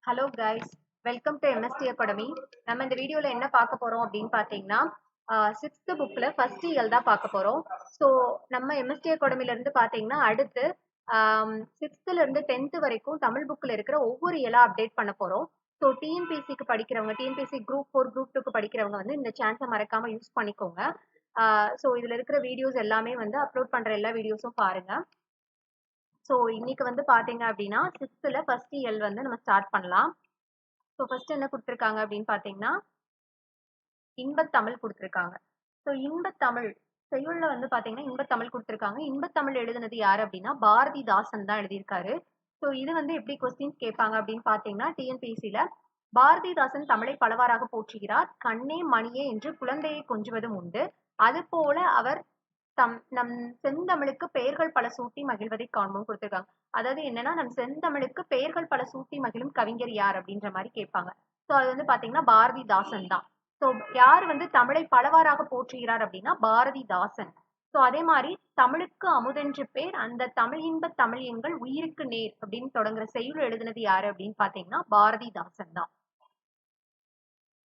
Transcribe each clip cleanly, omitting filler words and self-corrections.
Hello guys, welcome to MST academy. நம்ம இந்த வீடியோல என்ன பார்க்க போறோம் அப்படின்னு பார்த்தீங்கன்னா, சிக்ஸ்த் புக்ல ஃபர்ஸ்ட் இயல் தான் பார்க்க போறோம். ஸோ நம்ம எம்எஸ்டி அகாடமில இருந்து பார்த்தீங்கன்னா அடுத்து சிக்ஸ்த்ல இருந்து 10th வரைக்கும் தமிழ் புக்ல இருக்கிற ஒவ்வொரு இயலா அப்டேட் பண்ண போறோம். ஸோ டிஎன்பிசிக்கு படிக்கிறவங்க, டிஎன்பிசி குரூப் 4 குரூப் 2க்கு படிக்கிறவங்க வந்து இந்த சான்ஸை மறக்காம யூஸ் பண்ணிக்கோங்க. ஸோ இதுல இருக்கிற வீடியோஸ் எல்லாமே வந்து அப்லோட் பண்ற எல்லா வீடியோஸும் பாருங்க. ஸோ இன்னைக்கு வந்து பாத்தீங்க அப்படின்னா சிக்ஸ்த்ல ஃபர்ஸ்ட் இயல் வந்து நம்ம ஸ்டார்ட் பண்ணலாம். ஸோ ஃபர்ஸ்ட் என்ன கொடுத்துருக்காங்க அப்படின்னு பாத்தீங்கன்னா இன்பத்தமிழ் கொடுத்துருக்காங்க. ஸோ இன்பத்தமிழ் செய்யுள்ல வந்து பாத்தீங்கன்னா இன்பத்தமிழ் கொடுத்துருக்காங்க. இன்பத்தமிழ் எழுதுனது யாரு அப்படின்னா பாரதிதாசன் தான் எழுதியிருக்காரு. ஸோ இது வந்து எப்படி கொஸ்டின்ஸ் கேட்பாங்க அப்படின்னு பாத்தீங்கன்னா டிஎன்பிசில பாரதிதாசன் தமிழை பலவாறாக போற்றுகிறார். கண்ணே மணியே என்று குழந்தையை கொஞ்சுவதும் உண்டு. அது போல அவர் நம் செந்தமிழுக்கு பெயர்கள் பல சூட்டி மகிழ்வதை காண்போம் கொடுத்துருக்காங்க. அதாவது என்னன்னா நம் செந்தமிழுக்கு பெயர்கள் பல சூட்டி மகிழும் கவிஞர் யார் அப்படின்ற மாதிரி கேட்பாங்க. ஸோ அது வந்து பாத்தீங்கன்னா பாரதிதாசன் தான். ஸோ யார் வந்து தமிழை பலவாறாக போற்றுகிறார் அப்படின்னா பாரதிதாசன். ஸோ அதே மாதிரி தமிழுக்கு அமுதென்று பேர் அந்த தமிழ் இன்ப தமிழ் எங்கள் உயிருக்கு நேர் அப்படின்னு தொடங்குற செய்யுள் எழுதுனது யாரு அப்படின்னு பாத்தீங்கன்னா பாரதிதாசன் தான்.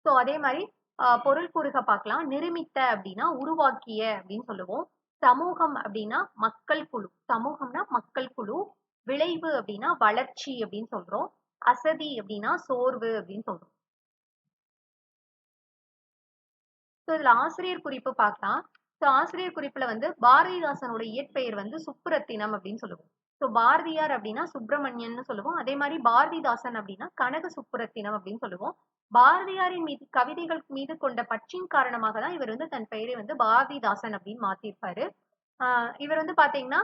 ஸோ அதே மாதிரி பொருள் கூறுக பார்க்கலாம். நிருமித்த அப்படின்னா உருவாக்கிய அப்படின்னு சொல்லுவோம். சமூகம் அப்படின்னா மக்கள் குழு, சமூகம்னா மக்கள் குழு. விளைவு அப்படின்னா வளர்ச்சி அப்படின்னு சொல்றோம். அசதி அப்படின்னா சோர்வு அப்படின்னு சொல்றோம். ஸோ இதுல ஆசிரியர் குறிப்பு பார்க்கலாம். ஸோ ஆசிரியர் குறிப்புல வந்து பாரதிதாசனோட இயற்பெயர் வந்து சுப்புரத்தினம் அப்படின்னு சொல்லுவோம். ஸோ பாரதியார் அப்படின்னா சுப்பிரமணியன்னு சொல்லுவோம். அதே மாதிரி பாரதிதாசன் அப்படின்னா கனக சுப்புரத்தினம் அப்படின்னு சொல்லுவோம். பாரதியாரின் மீது கவிதைகள் மீது கொண்ட பற்றின் காரணமாக தான் இவர் வந்து தன் பெயரை வந்து பாரதிதாசன் அப்படின்னு மாத்திருப்பாரு. இவர் வந்து பாத்தீங்கன்னா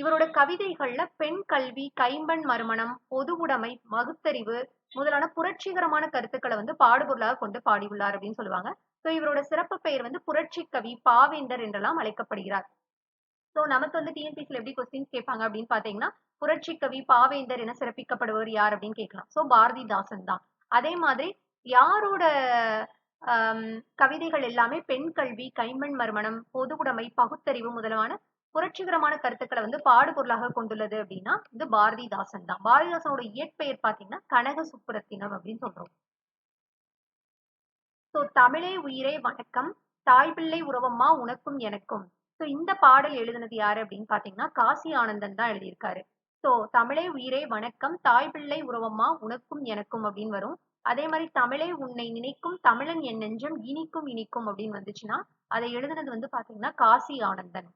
இவரோட கவிதைகள்ல பெண் கல்வி, கைம்பெண் மறுமணம், பொது உடைமை, பகுத்தறிவு முதலான புரட்சிகரமான கருத்துக்களை வந்து பாடுபொருளாக கொண்டு பாடியுள்ளார் அப்படின்னு சொல்லுவாங்க. ஸோ இவரோட சிறப்பு பெயர் வந்து புரட்சி கவி, பாவேந்தர் என்றெல்லாம் அழைக்கப்படுகிறார். ஸோ நமக்கு வந்து டிஎன்பிசியில் எப்படி கொஸ்டின்ஸ் கேட்பாங்க அப்படின்னு பாத்தீங்கன்னா புரட்சி கவி, பாவேந்தர் என சிறப்பிக்கப்படுவர் யார் அப்படின்னு கேட்கலாம். ஸோ பாரதிதாசன் தான். அதே மாதிரி யாரோட கவிதைகள் எல்லாமே பெண் கல்வி, கைம்பெண் மறுமணம், பொது உடைமை, பகுத்தறிவு முதலான புரட்சிகரமான கருத்துக்களை வந்து பாடுபொருளாக கொண்டுள்ளது அப்படின்னா இது பாரதிதாசன் தான். பாரதிதாசனோட இயற்பெயர் பாத்தீங்கன்னா கனக சுப்புரத்தினம் அப்படின்னு சொல்றோம். ஸோ தமிழே உயிரே வணக்கம், தாய் பிள்ளை உறவம்மா உனக்கும் எனக்கும். ஸோ இந்த பாடல் எழுதுனது யாரு அப்படின்னு பாத்தீங்கன்னா காசி ஆனந்தன் தான் எழுதியிருக்காரு. ஸோ தமிழே உயிரே வணக்கம், தாய் பிள்ளை உறவம்மா உனக்கும் எனக்கும் அப்படின்னு வரும். அதே மாதிரி தமிழே உன்னை நினைக்கும் தமிழன் என் நெஞ்சம் இனிக்கும் இனிக்கும் அப்படின்னு வந்துச்சுன்னா அதை எழுதுனது வந்து பாத்தீங்கன்னா Kasi Anandan.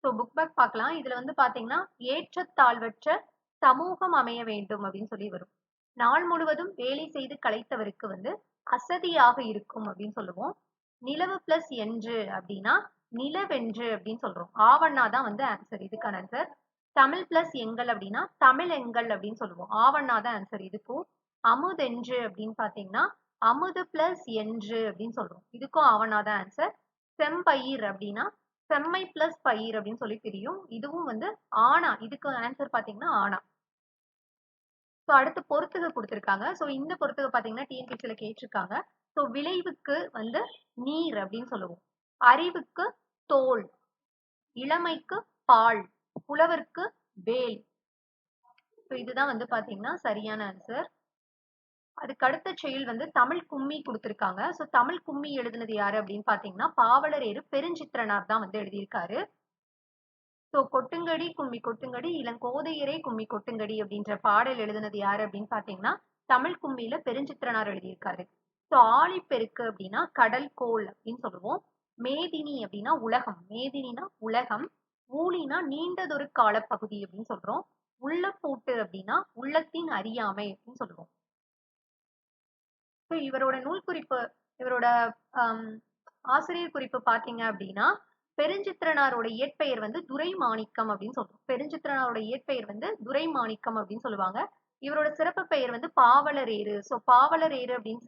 So book back பார்க்கலாம். இதுல வந்து பாத்தீங்கன்னா ஏற்றத்தாழ்வற்ற சமூகம் அமைய வேண்டும் அப்படின்னு சொல்லி வரும். நாள் முழுவதும் வேலை செய்து களைத்தவருக்கு வந்து அசதியாக இருக்கும் அப்படின்னு சொல்லுவோம். நிலவு பிளஸ் என்று அப்படின்னா நிலவென்று அப்படின்னு சொல்றோம். ஆவண்ணா தான் வந்து ஆன்சர், இதுக்கான ஆன்சர். தமிழ் பிளஸ் எங்கள் அப்படின்னா தமிழ் எங்கள் அப்படின்னு சொல்லுவோம். ஆவண்ணா தான் ஆன்சர் இதுக்கும். அமுதென்று அப்படின்னு பாத்தீங்கன்னா அமுது பிளஸ் என்று அப்படின்னு சொல்றோம். இதுக்கும் ஆவண்ணா தான் ஆன்சர். செம்பயிர் அப்படின்னா செம்மை பிளஸ் பயிர் அப்படின்னு சொல்லி தெரியும். இதுவும் வந்து ஆனா, இதுக்கு ஆன்சர் பாத்தீங்கன்னா ஆனா. ஸோ அடுத்து பொறுத்துக கொடுத்துருக்காங்க. ஸோ இந்த பொறுத்துக பாத்தீங்கன்னா டிஎன்பிசில கேட்டிருக்காங்க. ஸோ விளைவுக்கு வந்து நீர் அப்படின்னு சொல்லுவோம். அறிவுக்கு தோல், இளமைக்கு பால், புலவர்க்கு வேல். ஸோ இதுதான் வந்து பாத்தீங்கன்னா சரியான ஆன்சர். அதுக்கு அடுத்த செயல் வந்து தமிழ் கும்மி கொடுத்துருக்காங்க. ஸோ தமிழ் கும்மி எழுதுனது யாரு அப்படின்னு பாத்தீங்கன்னா பாவலரேறு பெருஞ்சித்திரனார் தான் வந்து எழுதியிருக்காரு. ஸோ கொட்டுங்கடி கும்மி கொட்டுங்கடி இளங்கோதையரே கும்மி கொட்டுங்கடி அப்படின்ற பாடல் எழுதுனது யாரு அப்படின்னு பாத்தீங்கன்னா தமிழ் கும்மியில பெருஞ்சித்திரனார் எழுதியிருக்காரு. ஸோ ஆழிப்பெருக்கு அப்படின்னா கடல் கோள் அப்படின்னு சொல்லுவோம். மேதினி அப்படின்னா உலகம், மேதினினா உலகம். ஊழினா நீண்டதொரு காலப்பகுதி அப்படின்னு சொல்றோம். உள்ளப்பூட்டு அப்படின்னா உள்ளத்தின் அறியாமை அப்படின்னு சொல்லுவோம். ஸோ இவரோட நூல் குறிப்பு, இவரோட ஆசிரியர் குறிப்பு பாத்தீங்க அப்படின்னா பெருஞ்சித்திரனாரோட இயற்பெயர் வந்து துரைமாணிக்கம் அப்படின்னு சொல்றோம். பெருஞ்சித்திரனாரோட இயற்பெயர் வந்து துரைமாணிக்கம் அப்படின்னு சொல்லுவாங்க. இவரோட சிறப்பு பெயர் வந்து பாவலரேறு. ஸோ பாவலரேறு அப்படின்னு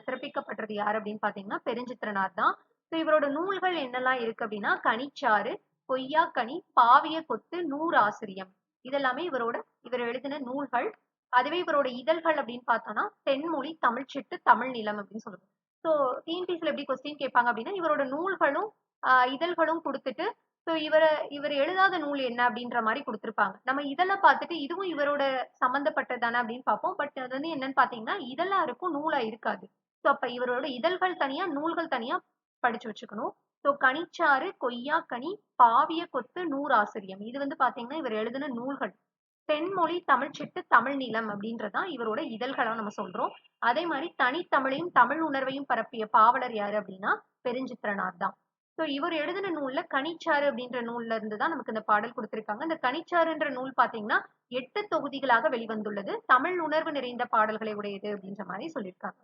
சிறப்பிக்கப்பட்டது யாரு அப்படின்னு பாத்தீங்கன்னா பெருஞ்சித்திரனார் தான். ஸோ இவரோட நூல்கள் என்னெல்லாம் இருக்கு அப்படின்னா கனிச்சாறு, பொய்யாக்கனி, பாவிய கொத்து, நூறாசிரியம். இதெல்லாமே இவர் எழுதின நூல்கள். அதுவே இவரோட இதழ்கள் அப்படின்னு பார்த்தோம்னா தென்மொழி, தமிழ்ச்சிட்டு, தமிழ் நிலம் அப்படின்னு சொல்லுவோம். ஸோ டிஎன்பிசியில் எப்படி கொஸ்டின் கேட்பாங்க அப்படின்னா இவரோட நூல்களும் இதழ்களும் கொடுத்துட்டு ஸோ இவர் எழுதாத நூல் என்ன அப்படின்ற மாதிரி கொடுத்திருப்பாங்க. நம்ம இதெல்லாம் பார்த்துட்டு இதுவும் இவரோட சம்பந்தப்பட்டதானே அப்படின்னு பார்ப்போம். பட் அது வந்து என்னன்னு பார்த்தீங்கன்னா இதெல்லாம் இருக்கும், நூலா இருக்காது. ஸோ அப்ப இவரோட இதழ்கள் தனியா, நூல்கள் தனியா படிச்சு வச்சுக்கணும். ஸோ கனிச்சாறு, கொய்யாக்கனி, பாவிய கொத்து, நூறாசிரியம் இது வந்து பாத்தீங்கன்னா இவர் எழுதின நூல்கள். தென்மொழி, தமிழ்ச்சிட்டு, தமிழ் நிலம் அப்படின்றதான் இவரோட இதழ்களா நம்ம சொல்றோம். அதே மாதிரி தனித்தமிழையும் தமிழ் உணர்வையும் பரப்பிய பாவலர் யாரு அப்படின்னா பெருஞ்சித்திரனார் தான். ஸோ இவர் எழுதின நூல்ல கனிச்சாறு அப்படின்ற நூல்ல இருந்து தான் நமக்கு இந்த பாடல் கொடுத்திருக்காங்க. இந்த கனிச்சாறுன்ற நூல் பாத்தீங்கன்னா 8 தொகுதிகளாக வெளிவந்துள்ளது. தமிழ் உணர்வு நிறைந்த பாடல்களை உடையது அப்படின்ற மாதிரி சொல்லியிருக்காங்க.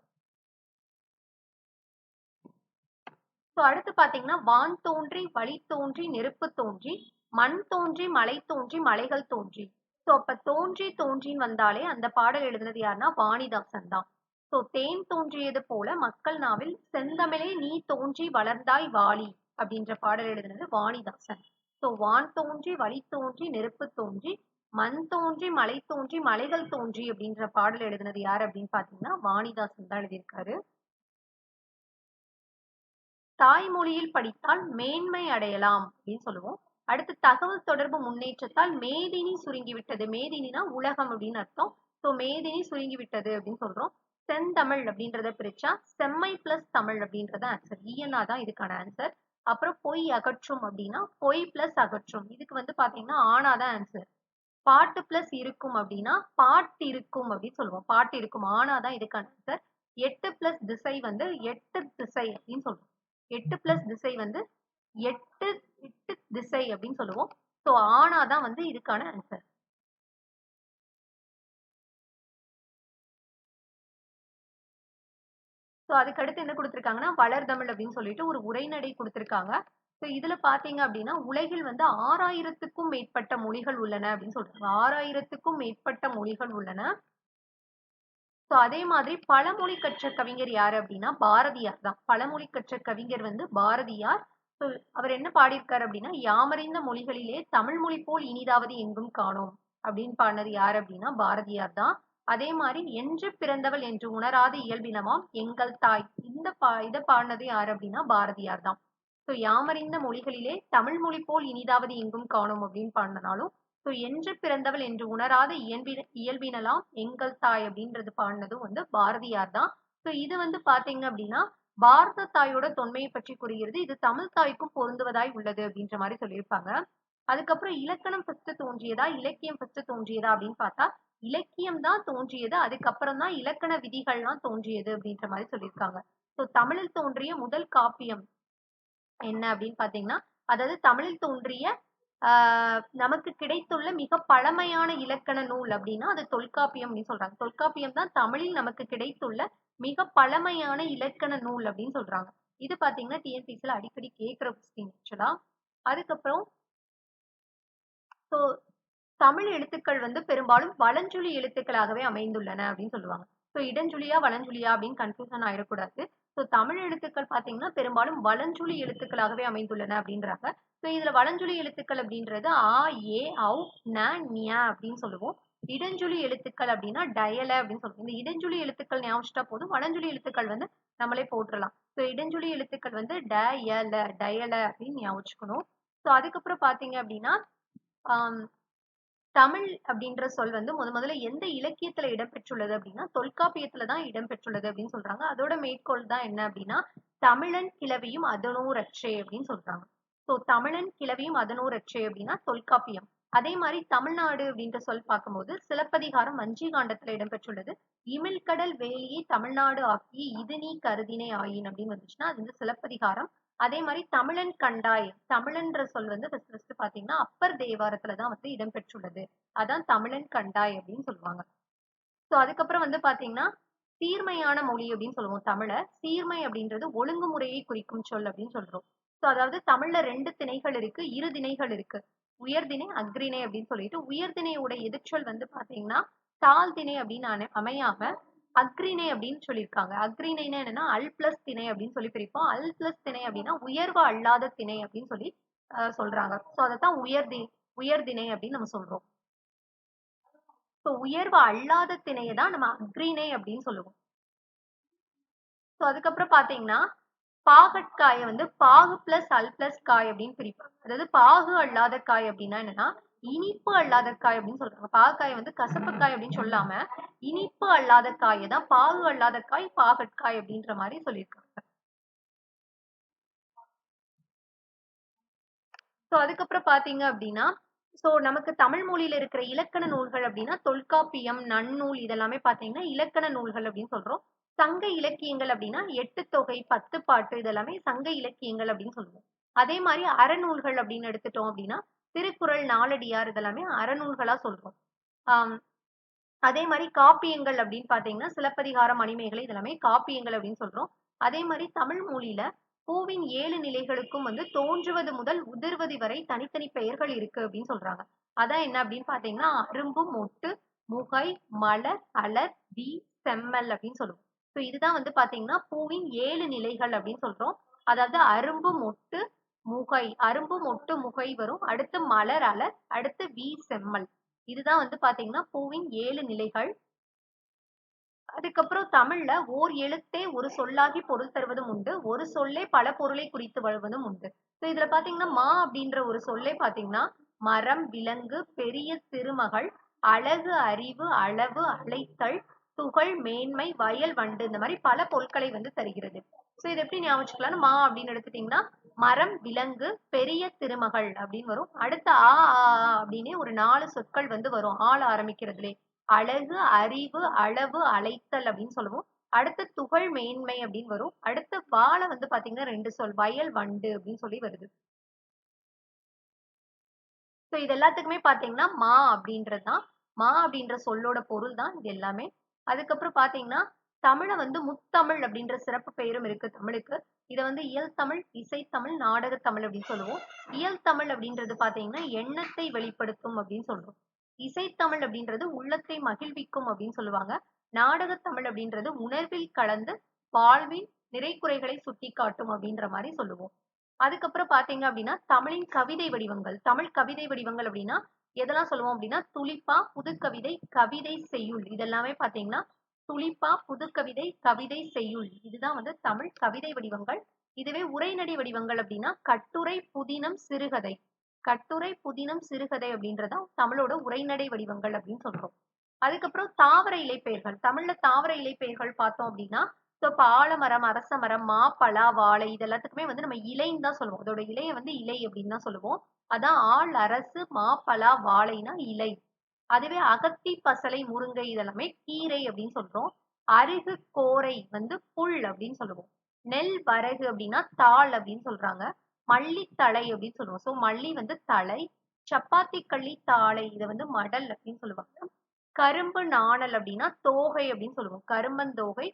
ஸோ அடுத்து பாத்தீங்கன்னா வான் தோன்றி, வழி தோன்றி, நெருப்பு தோன்றி, மண் தோன்றி, மலை தோன்றி, மலைகள் தோன்றி. ஸோ அப்ப தோன்றி தோன்றின்னு வந்தாலே அந்த பாடல் எழுதினது யாருன்னா வாணிதாசன் தான். ஸோ தேன் தோன்றியது போல மக்கள் நாவில் செந்தமிழே நீ தோன்றி வளர்ந்தாய் வாழி அப்படின்ற பாடல் எழுதினது வாணிதாசன். ஸோ வான் தோன்றி, வழி தோன்றி, நெருப்பு தோன்றி, மண் தோன்றி, மலை தோன்றி, மலைகள் தோன்றி அப்படின்ற பாடல் எழுதினது யாரு அப்படின்னு பாத்தீங்கன்னா வாணிதாசன் தான் எழுதியிருக்காரு. தாய்மொழியில் படித்தால் மேன்மை அடையலாம் அப்படின்னு சொல்லுவோம். அடுத்து தகவல் தொடர்பு முன்னேற்றத்தால் மேதினி சுருங்கிவிட்டது. மேதினினா உலகம் அப்படின்னு அர்த்தம். ஸோ மேதினி சுருங்கிவிட்டது அப்படின்னு சொல்றோம். செந்தமிழ் அப்படின்றத பிரிச்சா செம்மை பிளஸ் தமிழ் அப்படின்றத ஆன்சர். ஈயனா தான் இதுக்கான ஆன்சர். அப்புறம் பொய் அகற்றும் அப்படின்னா பொய் பிளஸ் அகற்றும். இதுக்கு வந்து பாத்தீங்கன்னா ஆனாதான் ஆன்சர். பாட்டு பிளஸ் இருக்கும் அப்படின்னா பாட்டு இருக்கும் அப்படின்னு சொல்லுவோம். பாட்டு இருக்கும் ஆனாதான் இதுக்கான ஆன்சர். 8 பிளஸ் திசை வந்து 8 திசை அப்படின்னு சொல்றோம். 8 பிளஸ் திசை வந்து 8 8 திசை அப்படின்னு சொல்லுவோம். ஸோ ஆனாதான் வந்து இதுக்கான ஆன்சர். ஸோ அதுக்கு அடுத்து என்ன கொடுத்திருக்காங்கன்னா வளர்தமிழ் அப்படின்னு சொல்லிட்டு ஒரு உரைநடை கொடுத்திருக்காங்க. ஸோ இதுல பாத்தீங்க அப்படின்னா உலகில் வந்து 6000க்கும் மேற்பட்ட மொழிகள் உள்ளன அப்படின்னு சொல்றாங்க. 6000க்கும் மேற்பட்ட மொழிகள் உள்ளன. ஸோ அதே மாதிரி பழமொழி கற்ற கவிஞர் யாரு அப்படின்னா பாரதியார் தான். பழமொழி கற்ற கவிஞர் வந்து பாரதியார். ஸோ அவர் என்ன பாடியிருக்காரு அப்படின்னா யாமறிந்த மொழிகளிலே தமிழ் மொழி போல் இனிதாவது எங்கும் காணோம் அப்படின்னு பாடினது யாரு அப்படின்னா பாரதியார் தான். அதே மாதிரி என்று பிறந்தவள் என்று உணராத இயல்பினமாம் எங்கள் தாய் இதை பாடினது யாரு அப்படின்னா பாரதியார் தான். ஸோ யாமறிந்த மொழிகளிலே தமிழ் மொழி போல் இனிதாவது எங்கும் காணோம் அப்படின்னு பாடினாலும் ஸோ என்று பிறந்தவள் என்று உணராத இயல்பினலாம் எங்கள் தாய் அப்படின்றது பாடினதும் வந்து பாரதியார் தான். ஸோ இது வந்து பாத்தீங்க அப்படின்னா பாரத தாயோட தொன்மையை பற்றி கூறுகிறது. இது தமிழ் தாய்க்கும் பொருந்துவதாய் உள்ளது அப்படின்ற மாதிரி சொல்லியிருப்பாங்க. அதுக்கப்புறம் இலக்கணம் ஃபர்ஸ்ட் தோன்றியதா இலக்கியம் ஃபர்ஸ்ட் தோன்றியதா அப்படின்னு பார்த்தா இலக்கியம் தான் தோன்றியது. அதுக்கப்புறம் தான் இலக்கண விதிகள்லாம் தோன்றியது அப்படின்ற மாதிரி சொல்லியிருக்காங்க. ஸோ தமிழில் தோன்றிய முதல் காப்பியம் என்ன அப்படின்னு பாத்தீங்கன்னா அதாவது தமிழில் தோன்றிய நமக்கு கிடைத்துள்ள மிக பழமையான இலக்கண நூல் அப்படின்னா அது தொல்காப்பியம் அப்படின்னு சொல்றாங்க. தொல்காப்பியம் தான் தமிழில் நமக்கு கிடைத்துள்ள மிக பழமையான இலக்கண நூல் அப்படின்னு சொல்றாங்க. இது பாத்தீங்கன்னா டிஎன்பிஎஸ்சில அடிக்கடி கேட்கிற கொஸ்டின் ஆக்சுவலா. அதுக்கப்புறம் ஸோ தமிழ் எழுத்துக்கள் வந்து பெரும்பாலும் வலஞ்சுழி எழுத்துக்களாகவே அமைந்துள்ளன அப்படின்னு சொல்லுவாங்க. ஸோ இடஞ்சுழியா வலஞ்சுழியா அப்படின்னு கன்ஃபியூஷன் ஆயிடக்கூடாது. ஸோ தமிழ் எழுத்துக்கள் பாத்தீங்கன்னா பெரும்பாலும் வலஞ்சுழி எழுத்துக்களாகவே அமைந்துள்ளன அப்படின்றாங்க. ஸோ இதுல வலஞ்சுழி எழுத்துக்கள் அப்படின்றது ஆ, ஏ, ஔ, ந, ஞ அப்படின்னு சொல்லுவோம். இடஞ்சுழி எழுத்துக்கள் அப்படின்னா டயல அப்படின்னு சொல்லுவோம். இந்த இடஞ்சுழி எழுத்துக்கள் ஞாபகம் போதும். வலஞ்சுழி எழுத்துக்கள் வந்து நம்மளே போட்டுடலாம். ஸோ இடஞ்சுழி எழுத்துக்கள் வந்து டயல அப்படின்னு ஞாபகம். ஸோ அதுக்கப்புறம் பாத்தீங்க அப்படின்னா ஆஹ் தமிழ் அப்படின்ற சொல் வந்து முதல்ல எந்த இலக்கியத்துல இடம்பெற்றுள்ளது அப்படின்னா தொல்காப்பியத்துல தான் இடம்பெற்றுள்ளது அப்படின்னு சொல்றாங்க. அதோட மேற்கோள் தான் என்ன அப்படின்னா தமிழன் கிளவியும் அதனூரற்றே அப்படின்னு சொல்றாங்க. சோ தமிழன் கிளவியும் அதனூரற்றே அப்படின்னா தொல்காப்பியம். அதே மாதிரி தமிழ்நாடு அப்படின்ற சொல் பார்க்கும்போது சிலப்பதிகாரம் வஞ்சிகாண்டத்துல இடம்பெற்றுள்ளது. இமிழ்கடல் வேலியை தமிழ்நாடு ஆக்கி இது நீ கருதினை ஆயின் அப்படின்னு வந்துச்சுன்னா அது வந்து சிலப்பதிகாரம். அதே மாதிரி தமிழன் கண்டாய் தமிழன்ற சொல் வந்து ஃபர்ஸ்ட் பாத்தீங்கன்னா அப்பர் தேவாரத்துலதான் வந்து இடம்பெற்றுள்ளது. அதான் தமிழன் கண்டாய் அப்படின்னு சொல்லுவாங்க. சோ அதுக்கப்புறம் வந்து பாத்தீங்கன்னா சீர்மையான மொழி அப்படின்னு சொல்லுவோம் தமிழ. சீர்மை அப்படின்றது ஒழுங்குமுறையை குறிக்கும் சொல் அப்படின்னு சொல்றோம். சோ அதாவது தமிழ்ல 2 திணைகள் இருக்கு, 2 திணைகள் இருக்கு. உயர்திணை அக்ரிணை அப்படின்னு சொல்லிட்டு உயர்திணையோட எதிர்ச்சொல் வந்து பாத்தீங்கன்னா தாழ்திணை அப்படின்னு அமையாம அக்ரிணை அப்படின்னு சொல்லியிருக்காங்க. அக்ரிணைனா என்னன்னா அல் பிளஸ் திணை அப்படின்னு சொல்லி பிரிப்போம். அல் பிளஸ் திணை அப்படின்னா உயர்வு அல்லாத திணை அப்படின்னு சொல்லி சொல்றாங்க. சோ அதைத்தான் உயர்திணை அப்படின்னு நம்ம சொல்றோம். சோ உயர்வு அல்லாத திணையை தான் நம்ம அக்ரிணை அப்படின்னு சொல்லுவோம். சோ அதுக்கப்புறம் பாத்தீங்கன்னா பாகற்காயை வந்து பாகு பிளஸ் அல் பிளஸ் காய் அப்படின்னு பிரிப்பாங்க. அதாவது பாகு அல்லாத காய் அப்படின்னா என்னன்னா இனிப்பு அல்லாத காய் அப்படின்னு சொல்றாங்க. பாகக்காய் வந்து கசப்பு காய் அப்படின்னு சொல்லாம இனிப்பு அல்லாத காயை தான் பாகு அல்லாத காய் பாகற்காய் அப்படின்ற மாதிரி சொல்லியிருக்காங்க. சோ அதுக்கப்புறம் பாத்தீங்க அப்படின்னா நமக்கு தமிழ் மொழியில இருக்கிற இலக்கண நூல்கள் அப்படின்னா தொல்காப்பியம், நன்னூல் இதெல்லாமே பாத்தீங்கன்னா இலக்கண நூல்கள் அப்படின்னு சொல்றோம். சங்க இலக்கியங்கள் அப்படின்னா எட்டு தொகை, பத்து பாட்டு இதெல்லாமே சங்க இலக்கியங்கள் அப்படின்னு சொல்லுவோம். அதே மாதிரி அறநூல்கள் அப்படின்னு எடுத்துட்டோம் அப்படின்னா திருக்குறள், நாலடியார் இதெல்லாமே அறநூல்களா சொல்றோம். ஆஹ் அதே மாதிரி காப்பியங்கள் அப்படின்னு பாத்தீங்கன்னா சிலப்பதிகாரம், மணிமேகலை இதெல்லாமே காப்பியங்கள் அப்படின்னு சொல்றோம். அதே மாதிரி தமிழ் மொழியில பூவின் 7 நிலைகளுக்கும் வந்து தோன்றுவது முதல் உதிர்வது வரை தனித்தனி பெயர்கள் இருக்கு அப்படின்னு சொல்றாங்க. அதான் என்ன அப்படின்னு பாத்தீங்கன்னா அரும்பு, மொட்டு, முகை, மலர், அலர், வி, செம்மல் அப்படின்னு சொல்லுவோம். இதுதான் வந்து பாத்தீங்கன்னா பூவின் 7 நிலைகள் அப்படின்னு சொல்றோம். அதாவது அரும்பு, மொட்டு, முகை, அரும்பு, மொட்டு, முகை வரும். அடுத்து மலர், அலர், அடுத்து வி, செம்மல். இதுதான் வந்து பாத்தீங்கன்னா பூவின் 7 நிலைகள். அதுக்கப்புறம் தமிழ்ல ஓர் எழுத்தே ஒரு சொல்லாகி பொருள் தருவதும் உண்டு. ஒரு சொல்லே பல பொருளை குறித்து வருவதும் உண்டு. இதுல பாத்தீங்கன்னா மா அப்படின்ற ஒரு சொல்லே பாத்தீங்கன்னா மரம், விலங்கு, பெரிய திருமகள், அழகு, அறிவு, அளவு, அழைத்தல், துகள், மேன்மை, வயல், வண்டு இந்த மாதிரி பல பொருட்களை வந்து தருகிறது. இது எப்படி ஞாபகம் வச்சுக்கலாம்னு மா அப்படின்னு எடுத்துட்டீங்கன்னா மரம், விலங்கு, பெரிய திருமகள் அப்படின்னு வரும். அடுத்து ஆ அப்படின்னு ஒரு 4 சொற்கள் வந்து வரும் ஆள் ஆரம்பிக்கிறதுலே. அழகு, அறிவு, அளவு, அழைத்தல் அப்படின்னு சொல்லுவோம். அடுத்து துகள், மேன்மை அப்படின்னு வரும். அடுத்து வாழ வந்து பாத்தீங்கன்னா 2 சொல் வயல், வண்டு அப்படின்னு சொல்லி வருது. இது எல்லாத்துக்குமே பாத்தீங்கன்னா மா அப்படின்றதுதான். மா அப்படின்ற சொல்லோட பொருள் தான் இது எல்லாமே. அதுக்கப்புறம் பாத்தீங்கன்னா தமிழை வந்து முத்தமிழ் அப்படின்ற சிறப்பு பெயரும் இருக்கு தமிழுக்கு. இதை வந்து இயல் தமிழ், இசைத்தமிழ், நாடகத்தமிழ் அப்படின்னு சொல்லுவோம். இயல் தமிழ் அப்படின்றது பாத்தீங்கன்னா எண்ணத்தை வெளிப்படுத்தும் அப்படின்னு சொல்றோம். இசைத்தமிழ் அப்படின்றது உள்ளத்தை மகிழ்விக்கும் அப்படின்னு சொல்லுவாங்க. நாடகத்தமிழ் அப்படின்றது உணர்வில் கலந்து வாழ்வின் நிறைக்குறைகளை சுட்டி காட்டும் அப்படின்ற மாதிரி சொல்லுவோம். அதுக்கப்புறம் பாத்தீங்க அப்படின்னா தமிழின் கவிதை வடிவங்கள். தமிழ் கவிதை வடிவங்கள் அப்படின்னா எதெல்லாம் சொல்லுவோம் அப்படின்னா துளிப்பா, புதுக்கவிதை, கவிதை, செய்யுள் இதெல்லாமே பாத்தீங்கன்னா துளிப்பா, புதுக்கவிதை, கவிதை, செய்யுள் இதுதான் வந்து தமிழ் கவிதை வடிவங்கள். இதுவே உரைநடை வடிவங்கள் அப்படின்னா கட்டுரை, புதினம், சிறுகதை. கட்டுரை, புதினம், சிறுகதை அப்படின்றதான் தமிழோட உரைநடை வடிவங்கள் அப்படின்னு சொல்றோம். அதுக்கப்புறம் தாவர இலைப்பெயர்கள். தமிழ்ல தாவர இலைப்பெயர்கள் பார்த்தோம் அப்படின்னா இப்ப ஆலமரம், அரச மரம், மா, பலா, வாழை இது எல்லாத்துக்குமே வந்து நம்ம இலைன்னு தான் சொல்லுவோம். அதோட இலையை வந்து இலை அப்படின்னு தான் சொல்லுவோம். அதான் ஆள், அரசு, மா, பலா, வாழைனா இலை. அதுவே அகத்தி, பசலை, முருங்கை இதெல்லாமே கீரை அப்படின்னு சொல்றோம். அருகு, கோரை வந்து புல் அப்படின்னு சொல்லுவோம். நெல், வரகு அப்படின்னா தாள் அப்படின்னு சொல்றாங்க. மல்லி தழை அப்படின்னு சொல்லுவோம். மல்லி வந்து தழை. சப்பாத்தி கள்ளி தாளை இதை வந்து மடல் அப்படின்னு சொல்லுவாங்க. கரும்பு நாணல் அப்படின்னா தோகை அப்படின்னு சொல்லுவோம். கரும்பந்தோகை.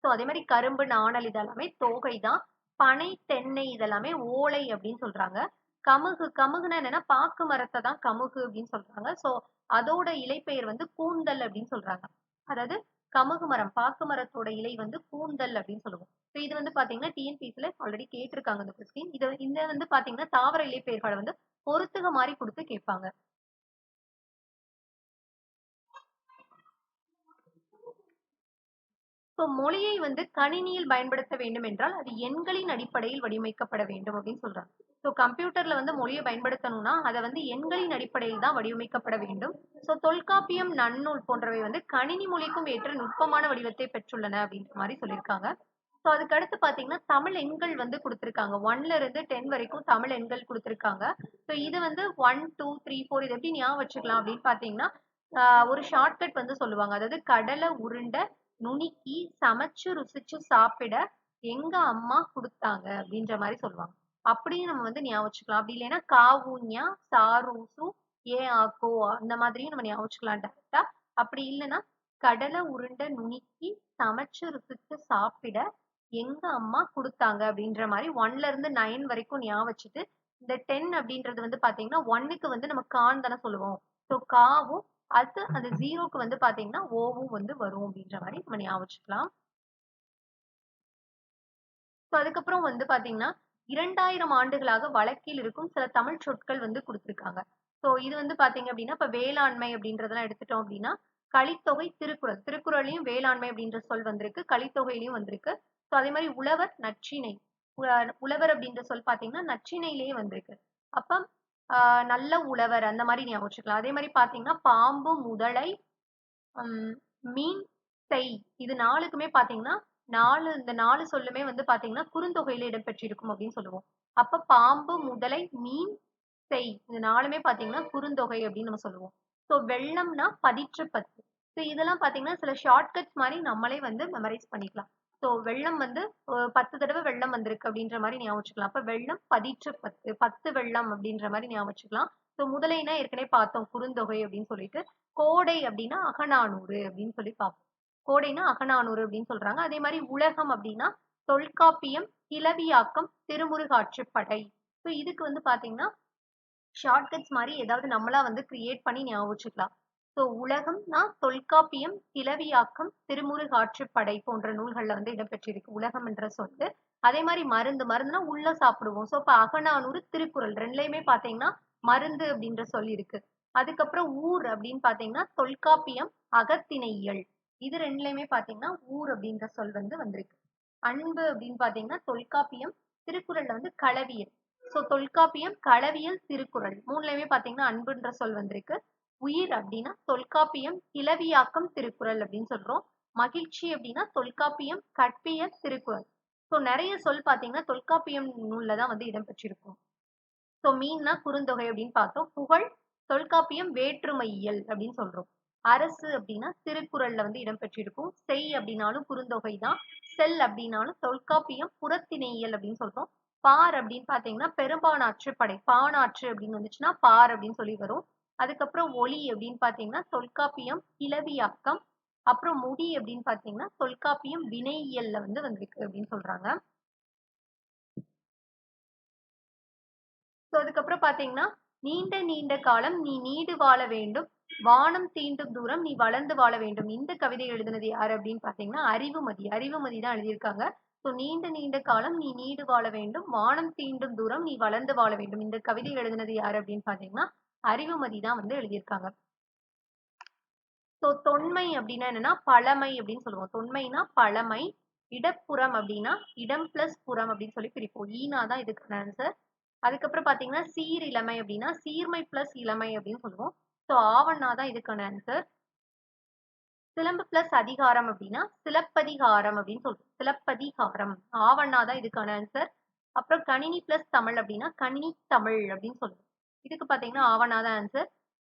அதே மாதிரி கரும்பு, நாணல் இதெல்லாமே தோகை தான். பனை, தென்னை இதெல்லாமே ஓலை அப்படின்னு சொல்றாங்க. கமுகு, கமுகுனா என்னன்னா பாக்கு மரத்தை தான் கமுகு அப்படின்னு சொல்றாங்க. அதோட இலைப்பெயர் வந்து கூந்தல் அப்படின்னு சொல்றாங்க. அதாவது கமுகு மரம், பாக்கு மரத்தோட இலை வந்து கூந்தல் அப்படின்னு சொல்லுவோம். இது வந்து பாத்தீங்கன்னா டிஎன்பிஎஸ்சில ஆல்ரெடி கேட்டிருக்காங்க இந்த கொஸ்டின். இந்த வந்து பாத்தீங்கன்னா தாவர இலைப்பெயர்களை வந்து பொறுத்துக மாதிரி கொடுத்து கேட்பாங்க. மொழியை வந்து கணினியில் பயன்படுத்த வேண்டும் என்றால் அது எண்களின் அடிப்படையில் வடிவமைக்கப்பட வேண்டும் அப்படின்னு சொல்றாங்க. கம்ப்யூட்டர்ல வந்து மொழியை பயன்படுத்தணும்னா அதை வந்து எண்களின் அடிப்படையில் தான் வடிவமைக்கப்பட வேண்டும். தொல்காப்பியம், நன்னூல் போன்றவை வந்து கணினி மொழிக்கும் ஏற்ற நுட்பமான வடிவத்தை பெற்றுள்ளன அப்படின்ற மாதிரி சொல்லியிருக்காங்க. அதுக்கு அடுத்து பாத்தீங்கன்னா தமிழ் எண்கள் வந்து கொடுத்திருக்காங்க. 1ல இருந்து 10 வரைக்கும் தமிழ் எண்கள் கொடுத்திருக்காங்க. இது வந்து 1, 2, 3, 4 இது எப்படி ஞாபகம் வச்சுக்கலாம் அப்படின்னு பாத்தீங்கன்னா ஒரு ஷார்ட்கட் வந்து சொல்லுவாங்க. அதாவது கடலை உருண்டை நுணுக்கி சமைச்சு ருசிச்சு சாப்பிட எங்க அம்மா கொடுத்தாங்க அப்படின்ற மாதிரி சொல்லுவாங்க. அப்படியும் நம்ம வந்து ஞாபகம் வச்சுக்கலாம். அப்படி இல்லைன்னா காவுன்யா, சாரூசு, ஏ ஆக்கோ அந்த மாதிரியும் நம்ம ஞாபகம் வச்சுக்கலாம் டேரக்டா. அப்படி இல்லைன்னா கடலை உருண்டை நுணுக்கி சமைச்சு ருசிச்சு சாப்பிட எங்க அம்மா கொடுத்தாங்க அப்படின்ற மாதிரி 1ல இருந்து 9 வரைக்கும் ஞாபகம் வச்சுட்டு இந்த 10 அப்படின்றது வந்து பாத்தீங்கன்னா 1க்கு வந்து நம்ம கான் தானே சொல்லுவோம். காவும் அது அந்த 0க்கு வந்து பாத்தீங்கன்னா ஓவும் வந்து வரும் அப்படின்ற மாதிரி நம்ம ஞாபகம் வச்சுக்கலாம். அதுக்கப்புறம் வந்து பாத்தீங்கன்னா 2000 ஆண்டுகளாக வழக்கில் இருக்கும் சில தமிழ் சொற்கள் வந்து கொடுத்திருக்காங்க. இது வந்து பாத்தீங்க அப்படின்னா இப்ப வேளாண்மை அப்படின்றதெல்லாம் எடுத்துட்டோம் அப்படின்னா கலித்தொகை, திருக்குறள். திருக்குறளையும் வேளாண்மை அப்படின்ற சொல் வந்திருக்கு, கலித்தொகையிலையும் வந்திருக்கு. ஸோ அதே மாதிரி உழவர் நற்றிணை. உழவர் அப்படின்ற சொல் பாத்தீங்கன்னா நற்றிணையிலேயே வந்திருக்கு. அப்ப நல்ல உழவர் அந்த மாதிரி ஞாபகம் வச்சுக்கலாம். அதே மாதிரி பாத்தீங்கன்னா பாம்பு, முதலை, மீன், செய், இது 4க்குமே பாத்தீங்கன்னா இந்த 4 சொல்லுமே வந்து பாத்தீங்கன்னா குறுந்தொகையில இடம்பெற்றிருக்கும் அப்படின்னு சொல்லுவோம். அப்ப பாம்பு, முதலை, மீன், செய், இது 4மே பாத்தீங்கன்னா குறுந்தொகை அப்படின்னு நம்ம சொல்லுவோம். ஸோ வெள்ளம்னா பதிற்று பத்து. ஸோ இதெல்லாம் பாத்தீங்கன்னா சில ஷார்ட்கட்ஸ் மாதிரி நம்மளே வந்து மெமரைஸ் பண்ணிக்கலாம். ஸோ வெள்ளம் வந்து 10 தடவை வெள்ளம் வந்திருக்கு அப்படின்ற மாதிரி ஞாபகம் வச்சுக்கலாம். அப்ப வெள்ளம் பதிற்று பத்து, 10 வெள்ளம் அப்படின்ற மாதிரி ஞாபகம் வச்சுக்கலாம். ஸோ முதலைனா ஏற்கனவே பார்த்தோம் குறுந்தொகை அப்படின்னு சொல்லிட்டு. கோடை அப்படின்னா அகநானூறு அப்படின்னு சொல்லி பார்ப்போம். கோடைனா அகநானூறு அப்படின்னு சொல்றாங்க. அதே மாதிரி உலகம் அப்படின்னா தொல்காப்பியம், கிளவியாக்கம், திருமுருகாற்றுப்படை. ஸோ இதுக்கு வந்து பாத்தீங்கன்னா ஷார்ட்கட்ஸ் மாதிரி ஏதாவது நம்மளா வந்து கிரியேட் பண்ணி ஞாபகம் வச்சுக்கலாம். ஸோ உலகம்னா தொல்காப்பியம், கிளவியாக்கம், திருமுருகாற்றுப்படை போன்ற நூல்கள்ல வந்து இடம்பெற்றிருக்கு உலகம் என்ற சொல்லு. அதே மாதிரி மருந்துனா உள்ள சாப்பிடுவோம். ஸோ இப்ப அகநானூறு, திருக்குறள் ரெண்டுலயுமே பாத்தீங்கன்னா மருந்து அப்படின்ற சொல் இருக்கு. அதுக்கப்புறம் ஊர் அப்படின்னு பாத்தீங்கன்னா தொல்காப்பியம், அகத்திணையியல், இது ரெண்டுலயுமே பாத்தீங்கன்னா ஊர் அப்படின்ற சொல் வந்து வந்திருக்கு. அன்பு அப்படின்னு பாத்தீங்கன்னா தொல்காப்பியம், திருக்குறள்ல வந்து களவியல். ஸோ தொல்காப்பியம், களவியல், திருக்குறள் 3லயுமே பாத்தீங்கன்னா அன்புன்ற சொல் வந்திருக்கு. உயிர் அப்படின்னா தொல்காப்பியம், கிளவியாக்கம், திருக்குறள் அப்படின்னு சொல்றோம். மகிழ்ச்சி அப்படின்னா தொல்காப்பியம், கற்பியல், திருக்குறள். ஸோ நிறைய சொல் பாத்தீங்கன்னா தொல்காப்பியம் நூல்ல தான் வந்து இடம்பெற்றிருக்கும். ஸோ மீன்னா குறுந்தொகை அப்படின்னு பார்த்தோம். புகழ் தொல்காப்பியம், வேற்றுமையியல் அப்படின்னு சொல்றோம். அரசு அப்படின்னா திருக்குறள்ல வந்து இடம்பெற்றிருக்கும். செய் அப்படின்னாலும் குறுந்தொகை தான். செல் அப்படின்னாலும் தொல்காப்பியம், புறத்திணையியல் அப்படின்னு சொல்றோம். பார் அப்படின்னு பாத்தீங்கன்னா பெரும்பானாற்றுப்படை, பானாற்று அப்படின்னு வந்துச்சுன்னா பார் அப்படின்னு சொல்லி வரும். அதுக்கப்புறம் ஒளி அப்படின்னு பாத்தீங்கன்னா தொல்காப்பியம், கிளவியாக்கம். அப்புறம் முடி அப்படின்னு பாத்தீங்கன்னா தொல்காப்பியம், வினையியல்ல வந்து வந்திருக்கு அப்படின்னு சொல்றாங்க. ஸோ அதுக்கப்புறம் பாத்தீங்கன்னா நீண்ட நீண்ட காலம் நீ நீடு வாழ வேண்டும், வானம் தீண்டும் தூரம் நீ வளர்ந்து வாழ வேண்டும். இந்த கவிதை எழுதினது யாரு அப்படின்னு பாத்தீங்கன்னா அறிவுமதி. அறிவுமதி தான் எழுதியிருக்காங்க. ஸோ நீண்ட நீண்ட காலம் நீ நீடு வாழ வேண்டும், வானம் தீண்டும் தூரம் நீ வளர்ந்து வாழ வேண்டும். இந்த கவிதை எழுதினது யாரு அப்படின்னு பாத்தீங்கன்னா அறிவுமதி தான் வந்து எழுதியிருக்காங்க. ஸோ தொன்மை அப்படின்னா என்னன்னா பழமை அப்படின்னு சொல்லுவோம். தொன்மைனா பழமை. இடப்புறம் அப்படின்னா இடம் பிளஸ் புறம் அப்படின்னு சொல்லி பிரிப்போம். ஈனா தான் இதுக்கான ஆன்சர். அதுக்கப்புறம் பாத்தீங்கன்னா சீரிழமை அப்படின்னா சீர்மை பிளஸ் இளமை அப்படின்னு சொல்லுவோம். ஸோ ஆவண்ணா தான் இதுக்கான ஆன்சர். சிலம்பு பிளஸ் அதிகாரம் அப்படின்னா சிலப்பதிகாரம் அப்படின்னு சொல்றோம். சிலப்பதிகாரம், ஆவண்ணா தான் இதுக்கான ஆன்சர். அப்புறம் கணினி பிளஸ் தமிழ் அப்படின்னா கணினி தமிழ் அப்படின்னு சொல்லுவோம். இதுக்கு பாத்தீங்கன்னா ஆவண்ணா தான் ஆன்சர்.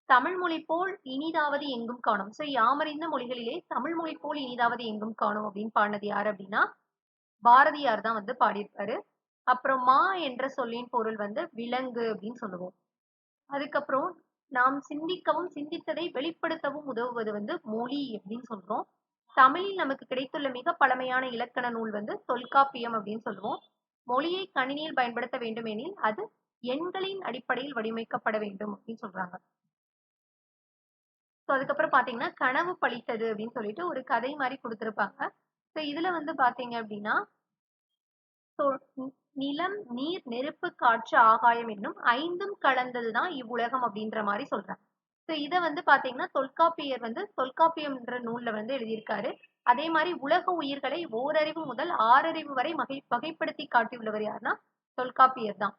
தமிழ் மொழி போல் இனிதாவது எங்கும் காணும். ஸோ யாமறிந்த மொழிகளிலே தமிழ் மொழி போல் இனிதாவது எங்கும் காணும் அப்படின்னு பாடினது யாரு அப்படின்னா பாரதியார் தான் வந்து பாடியிருப்பாரு. அப்புறம் மா என்ற சொல்லின் பொருள் வந்து விலங்கு அப்படின்னு சொல்லுவோம். அதுக்கப்புறம் நாம் சிந்திக்கவும் சிந்தித்ததை வெளிப்படுத்தவும் உதவுவது வந்து மொழி அப்படின்னு சொல்றோம். தமிழில் நமக்கு கிடைத்துள்ள மிக பழமையான இலக்கண நூல் வந்து தொல்காப்பியம் அப்படின்னு சொல்லுவோம். மொழியை கணினியில் பயன்படுத்த வேண்டும் எனில் அது எண்களின் அடிப்படையில் வடிவமைக்கப்பட வேண்டும் அப்படின்னு சொல்றாங்க. ஸோ அதுக்கப்புறம் பாத்தீங்கன்னா கனவு பழித்தது அப்படின்னு சொல்லிட்டு ஒரு கதை மாதிரி கொடுத்திருப்பாங்க. ஸோ இதுல வந்து பாத்தீங்க அப்படின்னா நிலம், நீர், நெருப்பு, காற்று, ஆகாயம் என்னும் 5ம் கலந்ததுதான் இவ்வுலகம் அப்படின்ற மாதிரி சொல்றாங்க. ஸோ இதை வந்து பாத்தீங்கன்னா தொல்காப்பியர் வந்து தொல்காப்பியம்ன்ற நூல்ல வந்து எழுதியிருக்காரு. அதே மாதிரி உலக உயிர்களை ஓரறிவு முதல் 6 அறிவு வரை வகைப்படுத்தி காட்டியுள்ளவர் யாருன்னா தொல்காப்பியர் தான்.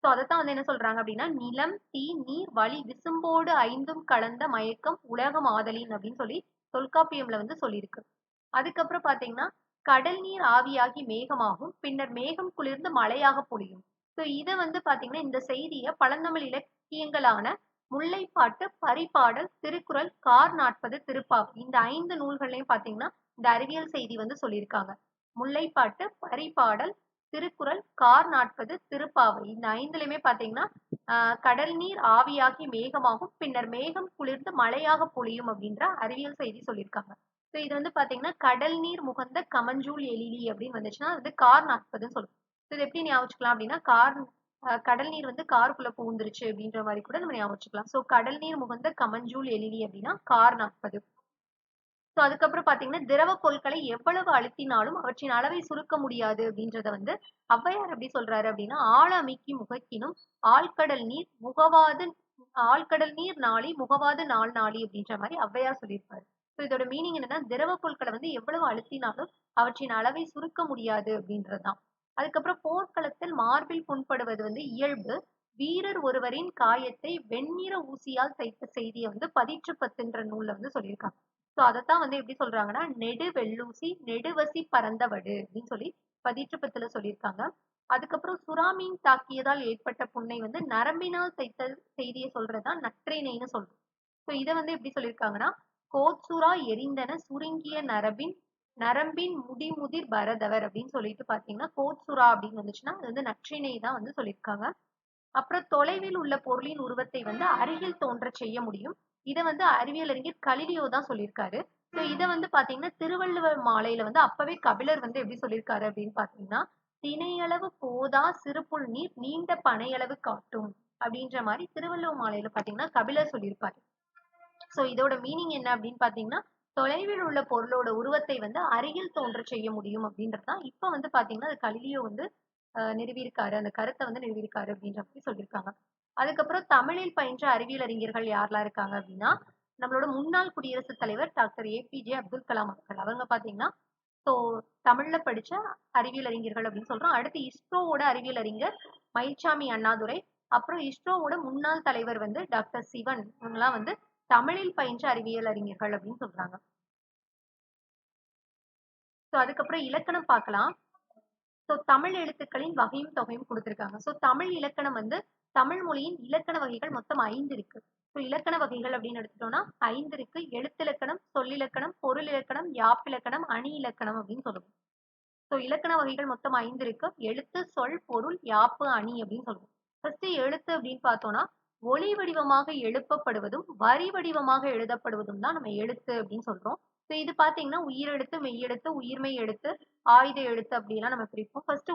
ஸோ அதைத்தான் வந்து என்ன சொல்றாங்க அப்படின்னா நிலம், தீ, நீர், வளி, விசும்போடு 5ம் கலந்த மயக்கம் உலகம் ஆதலின் அப்படின்னு சொல்லி தொல்காப்பியம்ல வந்து சொல்லியிருக்கு. அதுக்கப்புறம் பாத்தீங்கன்னா கடல் நீர் ஆவியாகி மேகமாகும், பின்னர் மேகம் குளிர்ந்து மழையாக பொழியும். ஸோ இதை வந்து பாத்தீங்கன்னா இந்த செய்தியை பழந்தமிழ் இலக்கியங்களான முல்லைப்பாட்டு, பரிபாடல், திருக்குறள், கார் 40, திருப்பாவை இந்த 5 நூல்கள்லையும் பாத்தீங்கன்னா இந்த அறிவியல் செய்தி வந்து சொல்லியிருக்காங்க. முல்லைப்பாட்டு, பரிபாடல், திருக்குறள், கார் 40, திருப்பாவை இந்த 5லயுமே பாத்தீங்கன்னா கடல் நீர் ஆவியாகி மேகமாகும், பின்னர் மேகம் குளிர்ந்து மழையாக பொழியும் அப்படின்ற அறிவியல் செய்தி சொல்லியிருக்காங்க. ஸோ இது வந்து பாத்தீங்கன்னா கடல் நீர் முகந்த கமஞ்சூல் எழிலி அப்படின்னு வந்துச்சுன்னா அது கார் 40ன்னு சொல்லுவோம். ஸோ இது எப்படி ஞாபகம் வச்சுக்கலாம் அப்படின்னா கடல் நீர் வந்து காருக்குள்ள பூந்துருச்சு அப்படின்ற மாதிரி கூட நம்ம ஞாபகம் வச்சுக்கலாம். ஸோ கடல் நீர் முகந்த கமஞ்சூல் எழிலி அப்படின்னா கார் 40. ஸோ அதுக்கப்புறம் பாத்தீங்கன்னா திரவ பொருட்களை எவ்வளவு அழுத்தினாலும் அவற்றின் அளவை சுருக்க முடியாது அப்படின்றத வந்து ஔவையார் எப்படி சொல்றாரு அப்படின்னா ஆழ அமிக்கி முகக்கினும் ஆழ்கடல் நீர் நாளி முகவாது நாள் நாளி அப்படின்ற மாதிரி ஔவையார் சொல்லியிருப்பாரு. ஸோ இதோட மீனிங் என்னன்னா திரவ பொருட்களை வந்து எவ்வளவு அழுத்தினாலும் அவற்றின் அளவை சுருக்க முடியாது அப்படின்றதுதான். அதுக்கப்புறம் போர்க்களத்தில் மார்பில் புண்படுவது வந்து இயல்பு. வீரர் ஒருவரின் காயத்தை வெண்ணிற ஊசியால் தைத்த செய்தியை வந்து பதிற்று பத்துன்ற நூல்ல வந்து சொல்லியிருக்காங்க. ஸோ அதைத்தான் வந்து எப்படி சொல்றாங்கன்னா நெடு வெள்ளூசி நெடுவசி பறந்தவடு அப்படின்னு சொல்லி பதிற்று பத்துல சொல்லியிருக்காங்க. அதுக்கப்புறம் சுறாமீன் தாக்கியதால் ஏற்பட்ட புண்ணை வந்து நரம்பினால் தைத்த செய்தியை சொல்றதுதான் நற்றிணைன்னு சொல்றோம். ஸோ இதை வந்து எப்படி சொல்லியிருக்காங்கன்னா கோச்சுரா எரிந்தன சுருங்கிய நரம்பின் முடிமுதிர் பரதவர் அப்படின்னு சொல்லிட்டு பாத்தீங்கன்னா கோச்சுரா அப்படின்னு வந்துச்சுன்னா அது வந்து நற்றிணை தான் வந்து சொல்லியிருக்காங்க. அப்புறம் தொலைவில் உள்ள பொருளின் உருவத்தை வந்து அருகில் தோன்ற செய்ய முடியும். இதை வந்து அறிவியல் அறிஞர் கலிலியோ தான் சொல்லியிருக்காரு. ஸோ இதை வந்து பாத்தீங்கன்னா திருவள்ளுவர் மாலையில வந்து அப்பவே கபிலர் வந்து எப்படி சொல்லியிருக்காரு அப்படின்னு பாத்தீங்கன்னா திணையளவு போதா சிறுபுல் நீர் நீண்ட பனையளவு காட்டும் அப்படின்ற மாதிரி திருவள்ளுவர் மாலையில பாத்தீங்கன்னா கபிலர் சொல்லியிருப்பாரு. சோ இதோட மீனிங் என்ன அப்படின்னு பாத்தீங்கன்னா தொலைவில் உள்ள பொருளோட உருவத்தை வந்து அருகில் தோன்ற செய்ய முடியும் அப்படின்றதுதான் இப்ப வந்து பாத்தீங்கன்னா அது கலிலியோ வந்து நிறுவியிருக்காரு, அந்த கருத்தை வந்து நிறுவியிருக்காரு அப்படின்ற மாதிரி சொல்லியிருக்காங்க. அதுக்கப்புறம் தமிழில் பயின்ற அறிவியல் அறிஞர்கள் யாரெல்லாம் இருக்காங்க அப்படின்னா நம்மளோட முன்னாள் குடியரசுத் தலைவர் டாக்டர் ஏபிஜே அப்துல் கலாம் அவர்கள். அவங்க பாத்தீங்கன்னா ஸோ தமிழ்ல படிச்ச அறிவியல் அறிஞர்கள் அப்படின்னு சொல்றோம். அடுத்து இஸ்ரோவோட அறிவியல் அறிஞர் மயில்சாமி அண்ணாதுரை. அப்புறம் இஸ்ரோவோட முன்னாள் தலைவர் வந்து டாக்டர் சிவன். இவங்கெல்லாம் வந்து தமிழில் பயின்ற அறிவியல் அறிஞர்கள் அப்படின்னு சொல்றாங்க. ஸோ அதுக்கப்புறம் இலக்கணம் பார்க்கலாம். ஸோ தமிழ் எழுத்துக்களின் வகையும் தொகையும் கொடுத்திருக்காங்க. ஸோ தமிழ் இலக்கணம் வந்து தமிழ் மொழியின் இலக்கண வகைகள் மொத்தம் 5 இருக்கு. ஸோ இலக்கண வகைகள் அப்படின்னு எடுத்துட்டோம்னா 5 இருக்கு. எழுத்திலக்கணம், சொல்லிலக்கணம், பொருள் இலக்கணம், யாப்பிலக்கணம், அணி இலக்கணம் அப்படின்னு சொல்லுவோம். ஸோ இலக்கண வகைகள் மொத்தம் 5 இருக்கு. எழுத்து, சொல், பொருள், யாப்பு, அணி அப்படின்னு சொல்லுவோம். ஃபர்ஸ்ட் எழுத்து அப்படின்னு பார்த்தோம்னா ஒளி வடிவமாக எழுப்பப்படுவதும் வரி வடிவமாக எழுதப்படுவதும் தான் நம்ம எழுத்து அப்படின்னு சொல்றோம். ஸோ இது பாத்தீங்கன்னா உயிரெழுத்து, மெய்யெழுத்து, உயிர்மெய் எழுத்து, ஆயுத எழுத்து அப்படிலாம் நம்ம பிரிப்போம். ஃபர்ஸ்ட்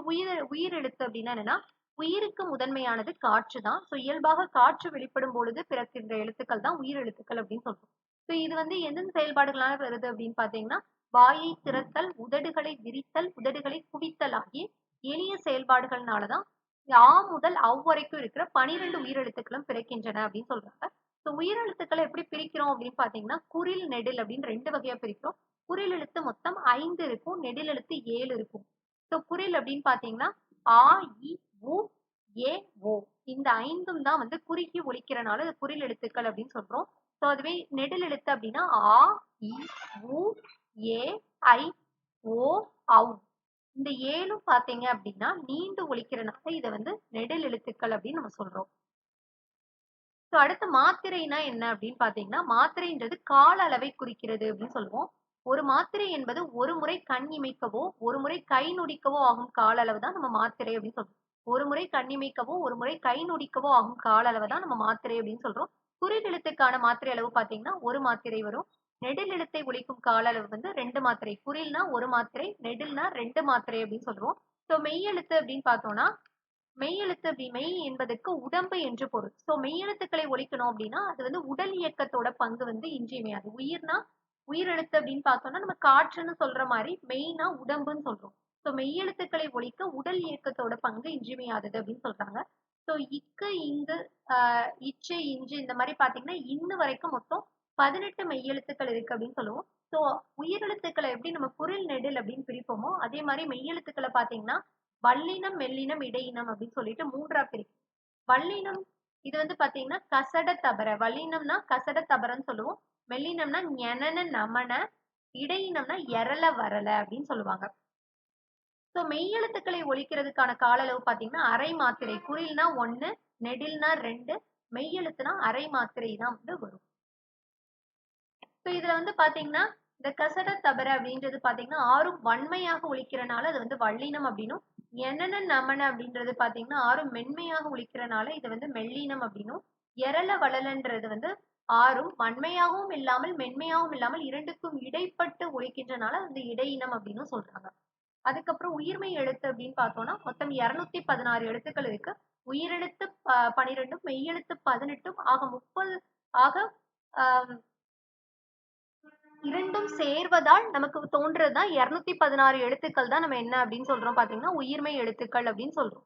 உயிர் எழுத்து அப்படின்னா என்னன்னா உயிருக்கு முதன்மையானது காற்று தான். ஸோ இயல்பாக காற்று வெளிப்படும் பொழுது பிறக்கின்ற எழுத்துக்கள் தான் உயிர் எழுத்துக்கள் அப்படின்னு சொல்றோம். ஸோ இது வந்து எந்தெந்த செயல்பாடுகளால வருது அப்படின்னு பாத்தீங்கன்னா வாயை திறத்தல், உதடுகளை விரித்தல், உதடுகளை குவித்தல் ஆகிய எளிய செயல்பாடுகள்னாலதான் ஆ முதல் அவ் வரைக்கும் இருக்கிற 12 உயிரெழுத்துக்களும் பிறக்கின்றன அப்படின்னு சொல்றாங்க. ஸோ உயிரெழுத்துக்களை எப்படி பிரிக்கிறோம் அப்படின்னு பாத்தீங்கன்னா குறில் நெடில் அப்படின்னு 2 வகையா பிரிக்கிறோம். குறில் எழுத்து மொத்தம் 5 இருக்கும், நெடில் எழுத்து 7 இருக்கும். ஸோ குறில் அப்படின்னு பாத்தீங்கன்னா ஆ, இ, உ, ஏ, ஓ இந்த 5ம் தான் வந்து குறுகி ஒலிக்கிறனால அது குறில் எழுத்துக்கள் அப்படின்னு சொல்றோம். ஸோ அதுவே நெடில் எழுத்து அப்படின்னா ஆ, இ, உ, ஏ, ஐ, ஓ, ஔ இந்த 7ம் பாத்தீங்க அப்படின்னா நீண்டு ஒலிக்கிறனால இதை வந்து நெடில் எழுத்துக்கள் அப்படின்னு நம்ம சொல்றோம். ஸோ அடுத்து மாத்திரைனா என்ன அப்படின்னு பாத்தீங்கன்னா மாத்திரைன்றது கால அளவை குறிக்கிறது அப்படின்னு சொல்லுவோம். ஒரு மாத்திரை என்பது ஒரு முறை கண் இமைக்கவோ ஒரு முறை கை நொடிக்கவோ ஆகும் கால அளவு தான் நம்ம மாத்திரை அப்படின்னு சொல்றோம். ஒரு முறை கண் இமைக்கவோ ஒரு முறை கை நொடிக்கவோ ஆகும் கால அளவு தான் நம்ம மாத்திரை அப்படின்னு சொல்றோம். குறில் எழுத்துக்கான மாத்திரை அளவு பாத்தீங்கன்னா ஒரு மாத்திரை வரும். நெடில் எழுத்தை ஒலிக்கும் கால அளவு வந்து 2 மாத்திரை. குறில்னா ஒரு மாத்திரை, நெடில்னா 2 மாத்திரை அப்படின்னு சொல்றோம். ஸோ மெய் எழுத்து அப்படின்னு பார்த்தோம்னா மெய் எழுத்து மெய் என்பதற்கு உடம்பு என்று பொருள். ஸோ மெய்யெழுத்துக்களை ஒலிக்கணும் அப்படின்னா அது வந்து உடல் இயக்கத்தோட பங்கு வந்து இன்றியமையாது. உயிர்னா உயிரெழுத்து அப்படின்னு பார்த்தோம்னா நம்ம காற்றுன்னு சொல்ற மாதிரி மெய்னா உடம்புன்னு சொல்றோம். ஸோ மெய்யெழுத்துக்களை ஒலிக்க உடல் இயக்கத்தோட பங்கு இன்றியமையாதது அப்படின்னு சொல்றாங்க. ஸோ இக்கு, இங்கு, இச்சு, இஞ்சு இந்த மாதிரி பாத்தீங்கன்னா இன்னு வரைக்கும் மொத்தம் 18 மெய்யெழுத்துக்கள் இருக்கு அப்படின்னு சொல்லுவோம். ஸோ உயிரெழுத்துக்களை எப்படி நம்ம குறில் நெடில் அப்படின்னு பிரிப்போமோ அதே மாதிரி மெய்யெழுத்துக்களை பாத்தீங்கன்னா வல்லினம், மெல்லினம், இடையினம் அப்படின்னு சொல்லிட்டு 3ஆ பிரிக்கும். வல்லினம் இது வந்து பாத்தீங்கன்னா கசட தபர. வல்லினம்னா கசட தபரன்னு சொல்லுவோம். மெல்லினம்னா ஞெனன நமன, இடையினம்னா எரல வரல அப்படின்னு சொல்லுவாங்க. ஸோ மெய்யெழுத்துக்களை ஒலிக்கிறதுக்கான கால அளவு பாத்தீங்கன்னா அரை மாத்திரை. குறில்னா 1, நெடில்னா 2, மெய்யெழுத்துனா அரை மாத்திரை தான் வந்து வரும். ஸோ இதுல வந்து பாத்தீங்கன்னா இந்த கசட தபர அப்படின்றது பாத்தீங்கன்னா ஆறும் வன்மையாக ஒலிக்கிறனால அது வந்து வல்லினம் அப்படின்னும், எணன நமன அப்படின்றது பாத்தீங்கன்னா ஆறும் மென்மையாக ஒலிக்கிறனால இது வந்து மெல்லினம் அப்படின்னும், எரல வளலன்றது வந்து ஆறும் வன்மையாகவும் இல்லாமல் மென்மையாகவும் இல்லாமல் இரண்டுக்கும் இடைப்பட்டு ஒலிக்கின்றனால வந்து இடையினம் அப்படின்னு சொல்றாங்க. அதுக்கப்புறம் உயிர்மெய் எழுத்து அப்படின்னு பார்த்தோம்னா மொத்தம் 216 எழுத்துக்கள் இருக்கு. உயிரெழுத்து 12ம் மெய்யெழுத்து 18ம் ஆக 30 ஆக ஆஹ் இரண்டும் சேர்வதால் நமக்கு தோன்றதுதான் 216 எழுத்துக்கள் தான் நம்ம என்ன அப்படின்னு சொல்றோம் பாத்தீங்கன்னா உயிர்மெய் எழுத்துக்கள் அப்படின்னு சொல்றோம்.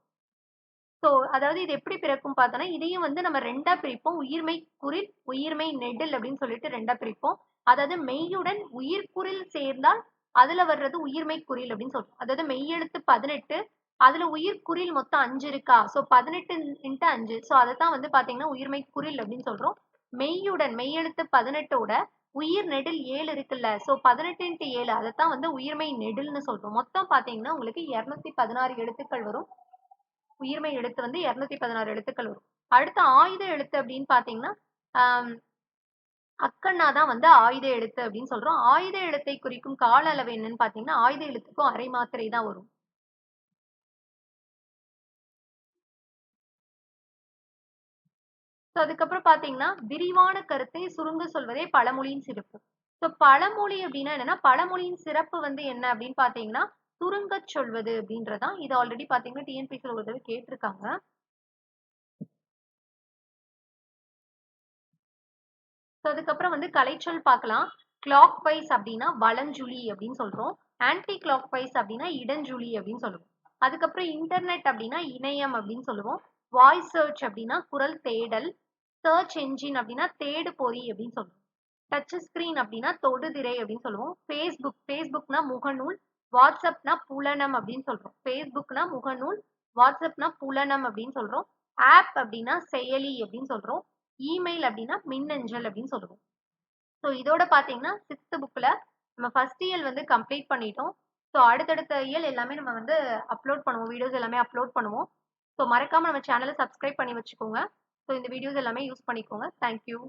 ஸோ அதாவது இது எப்படி பிறக்கும் பார்த்தோன்னா இதையும் வந்து நம்ம ரெண்டா பிரிப்போம். உயிர்மெய் குறில், உயிர்மெய் நெடில் அப்படின்னு சொல்லிட்டு ரெண்டா பிரிப்போம். அதாவது மெய்யுடன் உயிர்க்குறில் சேர்ந்தால் அதுல வர்றது உயிர்மெய் குறில் அப்படின்னு சொல்றோம். அதாவது மெய்யெழுத்து 18 அதுல உயிர்க்குறில் மொத்தம் 5 இருக்கா? ஸோ 18 இன்ட்டு 5 ஸோ அதைத்தான் வந்து பார்த்தீங்கன்னா உயிர்மெய் குறில் அப்படின்னு சொல்றோம். மெய்யுடன் மெய்யெழுத்து 18ஓட உயிர் நெடில் 7 இருக்குல்ல. ஸோ 18 இன்ட்டு 7 அதைத்தான் வந்து உயிர்மெய் நெடில்னு சொல்றோம். மொத்தம் பார்த்தீங்கன்னா உங்களுக்கு 216 எழுத்துக்கள் வரும். உயிர்மெய் எழுத்து வந்து 216 எழுத்துக்கள் வரும். அடுத்து ஆயுத எழுத்து அப்படின்னு பார்த்தீங்கன்னா ஆம், அக்கண்ணா தான் வந்து ஆயுத எழுத்து அப்படின்னு சொல்றோம். ஆயுத எழுத்தை குறிக்கும் கால அளவு என்னன்னு பார்த்தீங்கன்னா ஆயுத எழுத்துக்கும் அரை மாத்திரை தான் வரும். ஸோ அதுக்கப்புறம் பார்த்தீங்கன்னா விரிவான கருத்தை சுருங்க சொல்வதே பழமொழியின் சிறப்பு. ஸோ பழமொழி அப்படின்னா என்னன்னா பழமொழியின் சிறப்பு வந்து என்ன அப்படின்னு பார்த்தீங்கன்னா சுருங்கச் சொல்வது அப்படின்றதான். இது ஆல்ரெடி பார்த்தீங்கன்னா டிஎன்பிஎஸ்சியில் ஒரு தடவை கேட்டிருக்காங்க. ஸோ அதுக்கப்புறம் வந்து கலைச்சொல் பார்க்கலாம். கிளாக் வைஸ் அப்படின்னா வலஞ்சுழி அப்படின்னு சொல்றோம். ஆன்டி கிளாக் வைஸ் அப்படின்னா இடஞ்சுழி அப்படின்னு சொல்லுவோம். அதுக்கப்புறம் இன்டர்நெட் அப்படின்னா இணையம் அப்படின்னு சொல்லுவோம். வாய்ஸ் சர்ச் அப்படின்னா குரல் தேடல். சர்ச் என்ஜின் அப்படின்னா தேடு பொறி அப்படின்னு சொல்லுவோம். டச் ஸ்கிரீன் அப்படின்னா தொடுதிரை அப்படின்னு சொல்லுவோம். ஃபேஸ்புக்னா முகநூல். வாட்ஸ்அப்னா புலனம் அப்படின்னு சொல்றோம். ஃபேஸ்புக்னா முகநூல். வாட்ஸ்அப்னா புலனம் அப்படின்னு சொல்றோம். ஆப் அப்படின்னா செயலி அப்படின்னு சொல்றோம். இமெயில் அப்படின்னா மின்னஞ்சல் அப்படின்னு சொல்லுவோம். ஸோ இதோட பார்த்தீங்கன்னா 6th புக்ல நம்ம ஃபர்ஸ்ட் இயர் வந்து கம்ப்ளீட் பண்ணிட்டோம். ஸோ அடுத்தடுத்த இயல் எல்லாமே நம்ம வந்து அப்லோட் பண்ணுவோம். வீடியோஸ் எல்லாமே அப்லோட் பண்ணுவோம். ஸோ மறக்காம நம்ம சேனலை சப்ஸ்கிரைப் பண்ணி வச்சுக்கோங்க. ஸோ இந்த வீடியோஸ் எல்லாமே யூஸ் பண்ணிக்கோங்க. தேங்க்யூ.